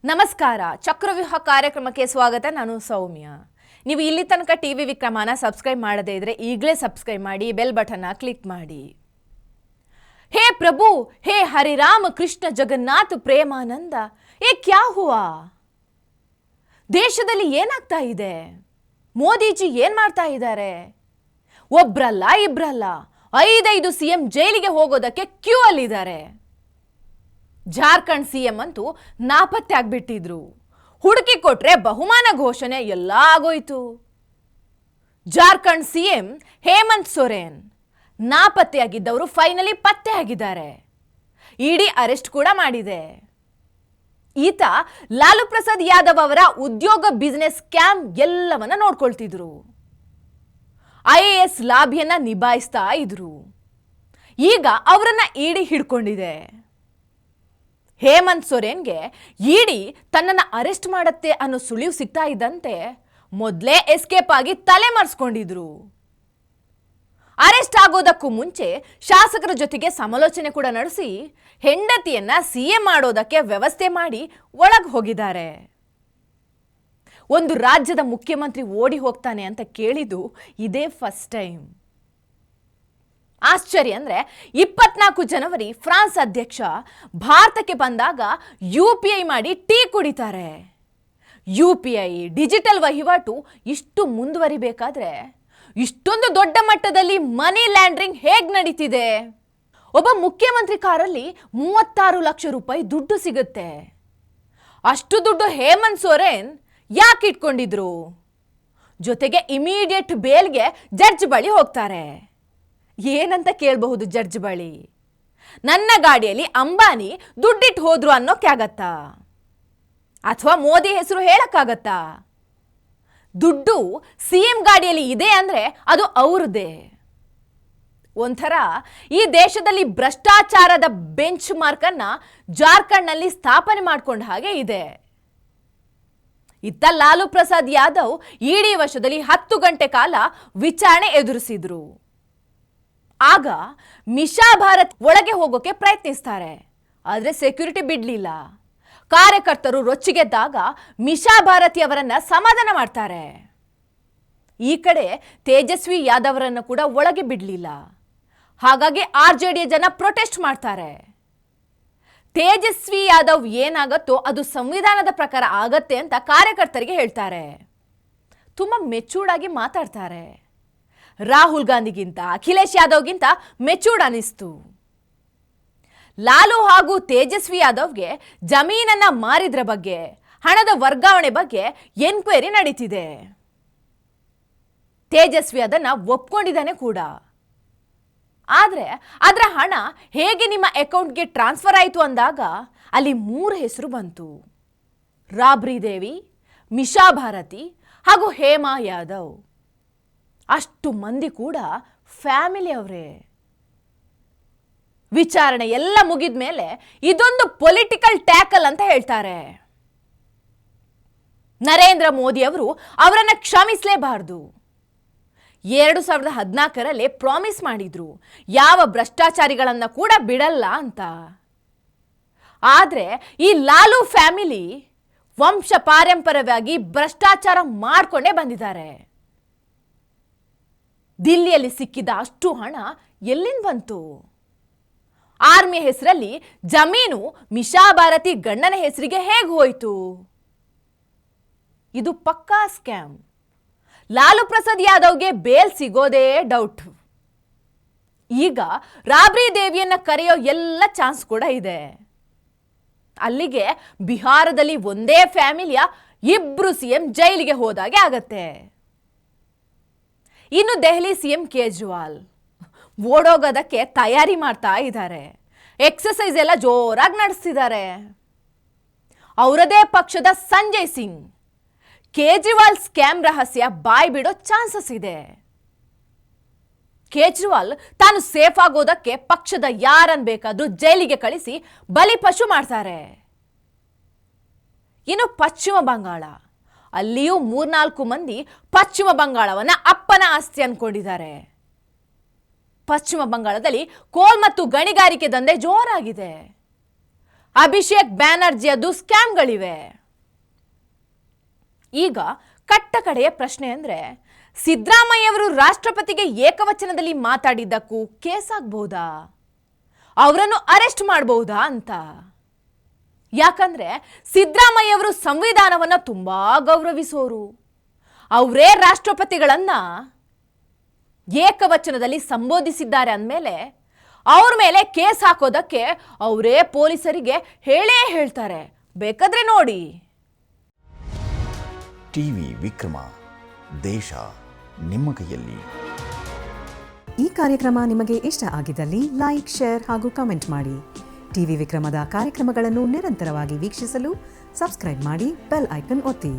ನಮಸ್ಕಾರ. ಚಕ್ರವ್ಯೂಹ ಕಾರ್ಯಕ್ರಮಕ್ಕೆ ಸ್ವಾಗತ. ನಾನು ಸೌಮ್ಯ. ನೀವು ಇಲ್ಲಿ ತನಕ ಟಿವಿ ವಿಕ್ರಮನ ಸಬ್ಸ್ಕ್ರೈಬ್ ಮಾಡದೇ ಇದ್ರೆ ಈಗಲೇ ಸಬ್ಸ್ಕ್ರೈಬ್ ಮಾಡಿ, ಬೆಲ್ ಬಟನ್ ಕ್ಲಿಕ್ ಮಾಡಿ. ಹೇ ಪ್ರಭು, ಹೇ ಹರಿರಾಮ ಕೃಷ್ಣ ಜಗನ್ನಾಥ ಪ್ರೇಮಾನಂದ, ಏ ಕ್ಯಾ ಹುವಾ? ದೇಶದಲ್ಲಿ ಏನಾಗ್ತಾ ಇದೆ? ಮೋದಿಜಿ ಏನ್ ಮಾಡ್ತಾ ಇದ್ದಾರೆ? ಒಬ್ರಲ್ಲ ಇಬ್ರಲ್ಲ 5 ಸಿಎಂ ಜೈಲಿಗೆ ಹೋಗೋದಕ್ಕೆ ಕ್ಯೂ ಅಲ್ಲಿದ್ದಾರೆ. ಜಾರ್ಖಂಡ್ ಸಿಎಂ ಅಂತೂ ನಾಪತ್ತೆ ಆಗ್ಬಿಟ್ಟಿದ್ರು. ಹುಡುಕಿ ಕೊಟ್ರೆ ಬಹುಮಾನ ಘೋಷಣೆ ಎಲ್ಲ ಆಗೋಯ್ತು. ಜಾರ್ಖಂಡ್ ಸಿಎಂ ಹೇಮಂತ್ ಸೊರೇನ್ ನಾಪತ್ತೆಯಾಗಿದ್ದವರು ಫೈನಲಿ ಪತ್ತೆ ಆಗಿದ್ದಾರೆ. ಇಡಿ ಅರೆಸ್ಟ್ ಕೂಡ ಮಾಡಿದೆ. ಈತ ಲಾಲು ಪ್ರಸಾದ್ ಯಾದವ್ ಅವರ ಉದ್ಯೋಗ ಬಿಸಿನೆಸ್ ಸ್ಕ್ಯಾಮ್ ಎಲ್ಲವನ್ನ ನೋಡ್ಕೊಳ್ತಿದ್ರು. IAS ಲಾಭಿಯನ್ನ ನಿಭಾಯಿಸ್ತಾ ಇದ್ರು. ಈಗ ಅವರನ್ನ ಇಡಿ ಹಿಡ್ಕೊಂಡಿದೆ. ಹೇಮಂತ್ ಸೊರೇನ್ಗೆ ಇಡಿ ತನ್ನನ್ನು ಅರೆಸ್ಟ್ ಮಾಡತ್ತೆ ಅನ್ನೋ ಸುಳಿವು ಸಿಗ್ತಾ ಇದ್ದಂತೆ ಮೊದಲೇ ಎಸ್ಕೇಪ್ ಆಗಿ ತಲೆ ಮರೆಸ್ಕೊಂಡಿದ್ರು. ಅರೆಸ್ಟ್ ಆಗೋದಕ್ಕೂ ಮುಂಚೆ ಶಾಸಕರ ಜೊತೆಗೆ ಸಮಾಲೋಚನೆ ಕೂಡ ನಡೆಸಿ ಹೆಂಡತಿಯನ್ನ CM ಮಾಡೋದಕ್ಕೆ ವ್ಯವಸ್ಥೆ ಮಾಡಿ ಒಳಗೆ ಹೋಗಿದ್ದಾರೆ. ಒಂದು ರಾಜ್ಯದ ಮುಖ್ಯಮಂತ್ರಿ ಓಡಿ ಹೋಗ್ತಾನೆ ಅಂತ ಕೇಳಿದ್ದು ಇದೇ ಫಸ್ಟ್ ಟೈಮ್. ಆಶ್ಚರ್ಯ ಅಂದ್ರೆ 24 ಜನವರಿ ಫ್ರಾನ್ಸ್ ಅಧ್ಯಕ್ಷ ಭಾರತಕ್ಕೆ ಬಂದಾಗ UPI ಮಾಡಿ ಟೀ ಕುಡಿತಾರೆ. UPI ಡಿಜಿಟಲ್ ವಹಿವಾಟು ಇಷ್ಟು ಮುಂದುವರಿಬೇಕಾದ್ರೆ ಇಷ್ಟೊಂದು ದೊಡ್ಡ ಮಟ್ಟದಲ್ಲಿ ಮನಿ ಲ್ಯಾಂಡ್ರಿಂಗ್ ಹೇಗ್ ನಡೀತಿದೆ? ಒಬ್ಬ ಮುಖ್ಯಮಂತ್ರಿ ಕಾರಲ್ಲಿ 36 ಲಕ್ಷ ರೂಪಾಯಿ ದುಡ್ಡು ಸಿಗುತ್ತೆ. ಅಷ್ಟು ದುಡ್ಡು ಹೇಮಂತ್ ಸೊರೇನ್ ಯಾಕೆ ಇಟ್ಕೊಂಡಿದ್ರು? ಜೊತೆಗೆ ಇಮಿಡಿಯೇಟ್ ಬೇಲ್ಗೆ ಜಡ್ಜ್ ಬಳಿ ಹೋಗ್ತಾರೆ. ಏನಂತ ಕೇಳಬಹುದು ಜಡ್ಜ್ ಬಳಿ? ನನ್ನ ಗಾಡಿಯಲ್ಲಿ ಅಂಬಾನಿ ದುಡ್ಡಿಟ್ಟು ಹೋದ್ರು ಅನ್ನೋಕ್ಕಾಗತ್ತಾ? ಅಥವಾ ಮೋದಿ ಹೆಸರು ಹೇಳಕ್ಕಾಗತ್ತಾ? ದುಡ್ಡು CM ಗಾಡಿಯಲ್ಲಿ ಇದೆ ಅಂದ್ರೆ ಅದು ಅವ್ರದ್ದೇ. ಒಂಥರ ಈ ದೇಶದಲ್ಲಿ ಭ್ರಷ್ಟಾಚಾರದ ಬೆಂಚ್ ಮಾರ್ಕ್ ಅನ್ನ ಜಾರ್ಖಂಡ್ನಲ್ಲಿ ಸ್ಥಾಪನೆ ಮಾಡ್ಕೊಂಡ ಹಾಗೆ ಇದೆ. ಇತ್ತ ಲಾಲು ಪ್ರಸಾದ್ ಯಾದವ್ ಇಡಿ ವಶದಲ್ಲಿ 10 ಗಂಟೆ ಕಾಲ ವಿಚಾರಣೆ ಎದುರಿಸಿದ್ರು. ಆಗ ಮಿಶಾ ಭಾರತ್ ಒಳಗೆ ಹೋಗೋಕೆ ಪ್ರಯತ್ನಿಸ್ತಾರೆ. ಆದರೆ ಸೆಕ್ಯೂರಿಟಿ ಬಿಡ್ಲಿಲ್ಲ. ಕಾರ್ಯಕರ್ತರು ರೊಚ್ಚಿಗೆದ್ದಾಗ ಮಿಶಾ ಭಾರತಿ ಅವರನ್ನ ಸಮಾಧಾನ ಮಾಡ್ತಾರೆ. ಈ ಕಡೆ ತೇಜಸ್ವಿ ಯಾದವ್ ಅವರನ್ನು ಕೂಡ ಒಳಗೆ ಬಿಡ್ಲಿಲ್ಲ. ಹಾಗಾಗಿ RJD ಜನ ಪ್ರೊಟೆಸ್ಟ್ ಮಾಡ್ತಾರೆ. ತೇಜಸ್ವಿ ಯಾದವ್ ಏನಾಗತ್ತೋ ಅದು ಸಂವಿಧಾನದ ಪ್ರಕಾರ ಆಗತ್ತೆ ಅಂತ ಕಾರ್ಯಕರ್ತರಿಗೆ ಹೇಳ್ತಾರೆ. ತುಂಬಾ ಮೆಚೂರ್ಡ್ ಆಗಿ ಮಾತಾಡ್ತಾರೆ. ರಾಹುಲ್ ಗಾಂಧಿಗಿಂತ ಅಖಿಲೇಶ್ ಯಾದವ್ಗಿಂತ ಮೆಚೂರ್ಡ್ ಅನಿಸ್ತು. ಲಾಲು ಹಾಗೂ ತೇಜಸ್ವಿ ಯಾದವ್ಗೆ ಜಮೀನನ್ನ ಮಾರಿದ್ರ ಬಗ್ಗೆ, ಹಣದ ವರ್ಗಾವಣೆ ಬಗ್ಗೆ ಎನ್ಕ್ವೈರಿ ನಡೀತಿದೆ. ತೇಜಸ್ವಿ ಅದನ್ನ ಒಪ್ಕೊಂಡಿದ್ದಾನೆ ಕೂಡ. ಆದ್ರೆ ಅದರ ಹಣ ಹೇಗೆ ನಿಮ್ಮ ಅಕೌಂಟ್ಗೆ ಟ್ರಾನ್ಸ್ಫರ್ ಆಯಿತು ಅಂದಾಗ ಅಲ್ಲಿ 3 ಹೆಸರು ಬಂತು: ರಾಬ್ರಿ ದೇವಿ, ಮಿಶಾ ಭಾರತಿ ಹಾಗೂ ಹೇಮಾ ಯಾದವ್. ಅಷ್ಟು ಮಂದಿ ಕೂಡ ಫ್ಯಾಮಿಲಿ ಅವರೇ. ವಿಚಾರಣೆ ಎಲ್ಲ ಮುಗಿದ ಮೇಲೆ ಇದೊಂದು ಪೊಲಿಟಿಕಲ್ ಟ್ಯಾಕಲ್ ಅಂತ ಹೇಳ್ತಾರೆ. ನರೇಂದ್ರ ಮೋದಿ ಅವರು ಅವರನ್ನು ಕ್ಷಮಿಸಲೇಬಾರದು. 2014ರಲ್ಲಿ ಪ್ರಾಮಿಸ್ ಮಾಡಿದ್ರು ಯಾವ ಭ್ರಷ್ಟಾಚಾರಿಗಳನ್ನ ಕೂಡ ಬಿಡಲ್ಲ ಅಂತ. ಆದ್ರೆ ಈ ಲಾಲು ಫ್ಯಾಮಿಲಿ ವಂಶ ಪಾರಂಪರ್ಯವಾಗಿ ಭ್ರಷ್ಟಾಚಾರ ಮಾಡ್ಕೊಂಡೇ ಬಂದಿದ್ದಾರೆ. ದಿಲ್ಲಿಯಲ್ಲಿ ಸಿಕ್ಕಿದ ಅಷ್ಟು ಹಣ ಎಲ್ಲಿಂದ ಬಂತು? ಆರ್ಮಿ ಹೆಸರಲ್ಲಿ ಜಮೀನು ಮಿಶಾ ಭಾರತಿ ಗಂಡನ ಹೆಸರಿಗೆ ಹೇಗೆ ಹೋಯಿತು? ಇದು ಪಕ್ಕಾ ಸ್ಕ್ಯಾಮ್. ಲಾಲು ಪ್ರಸಾದ್ ಯಾದವ್ಗೆ ಬೇಲ್ ಸಿಗೋದೇ ಡೌಟ್. ಈಗ ರಾಬ್ರಿ ದೇವಿಯನ್ನ ಕರೆಯೋ ಎಲ್ಲ ಚಾನ್ಸ್ ಕೂಡ ಇದೆ. ಅಲ್ಲಿಗೆ ಬಿಹಾರದಲ್ಲಿ ಒಂದೇ ಫ್ಯಾಮಿಲಿಯ 2 CM ಜೈಲಿಗೆ ಹೋದಾಗೆ ಆಗತ್ತೆ. ಇನ್ನು ದೆಹಲಿ CM ಕೇಜ್ರಿವಾಲ್ ಓಡೋಗೋದಕ್ಕೆ ತಯಾರಿ ಮಾಡ್ತಾ ಇದ್ದಾರೆ. ಎಕ್ಸರ್ಸೈಸ್ ಎಲ್ಲ ಜೋರಾಗಿ ನಡೆಸ್ತಿದ್ದಾರೆ. ಅವರದೇ ಪಕ್ಷದ ಸಂಜಯ್ ಸಿಂಗ್ ಕೇಜ್ರಿವಾಲ್ ಸ್ಕ್ಯಾಮ್ ರಹಸ್ಯ ಬಾಯ್ ಬಿಡೋ ಚಾನ್ಸಸ್ ಇದೆ. ಕೇಜ್ರಿವಾಲ್ ತಾನು ಸೇಫ್ ಆಗೋದಕ್ಕೆ ಪಕ್ಷದ ಯಾರನ್ನು ಬೇಕಾದ್ರೂ ಜೈಲಿಗೆ ಕಳಿಸಿ ಬಲಿಪಶು ಮಾಡ್ತಾರೆ. ಇನ್ನು ಪಶ್ಚಿಮ ಬಂಗಾಳ, ಅಲ್ಲಿಯೂ 3-4 ಮಂದಿ ಪಶ್ಚಿಮ ಬಂಗಾಳವನ್ನ ಅಪ್ಪನ ಆಸ್ತಿ ಅನ್ಕೊಂಡಿದ್ದಾರೆ. ಪಶ್ಚಿಮ ಬಂಗಾಳದಲ್ಲಿ ಕೋಲ್ ಮತ್ತು ಗಣಿಗಾರಿಕೆ ದಂಧೆ ಜೋರಾಗಿದೆ. ಅಭಿಷೇಕ್ ಬ್ಯಾನರ್ಜಿಯದು ಸ್ಕ್ಯಾಮ್ಗಳಿವೆ. ಈಗ ಕಟ್ಟ ಕಡೆಯ ಪ್ರಶ್ನೆ ಅಂದ್ರೆ ಸಿದ್ದರಾಮಯ್ಯವರು ರಾಷ್ಟ್ರಪತಿಗೆ ಏಕವಚನದಲ್ಲಿ ಮಾತಾಡಿದ್ದಕ್ಕೂ ಕೇಸ್ ಆಗ್ಬಹುದಾ, ಅವರನ್ನು ಅರೆಸ್ಟ್ ಮಾಡಬಹುದಾ ಅಂತ. ಯಾಕಂದ್ರೆ ಸಿದ್ದರಾಮಯ್ಯವರು ಸಂವಿಧಾನವನ್ನ ತುಂಬಾ ಗೌರವಿಸೋರು. ಅವರೇ ರಾಷ್ಟ್ರಪತಿಗಳನ್ನ ಏಕವಚನದಲ್ಲಿ ಸಂಬೋಧಿಸಿದ್ದಾರೆ ಅಂದಮೇಲೆ ಅವ್ರ ಮೇಲೆ ಕೇಸ್ ಹಾಕೋದಕ್ಕೆ ಅವರೇ ಪೊಲೀಸರಿಗೆ ಹೇಳೇ ಹೇಳ್ತಾರೆ. ಬೇಕಾದ್ರೆ ನೋಡಿ. ಟಿವಿ ವಿಕ್ರಮ, ದೇಶ ನಿಮ್ಮ ಕೈಯಲ್ಲಿ. ಈ ಕಾರ್ಯಕ್ರಮ ನಿಮಗೆ ಇಷ್ಟ ಆಗಿದ್ದಲ್ಲಿ ಲೈಕ್, ಶೇರ್ ಹಾಗೂ ಕಮೆಂಟ್ ಮಾಡಿ. ಟಿವಿ ವಿಕ್ರಮದ ಕಾರ್ಯಕ್ರಮಗಳನ್ನು ನಿರಂತರವಾಗಿ ವೀಕ್ಷಿಸಲು ಸಬ್ಸ್ಕ್ರೈಬ್ ಮಾಡಿ, ಬೆಲ್ ಐಕನ್ ಒತ್ತಿ.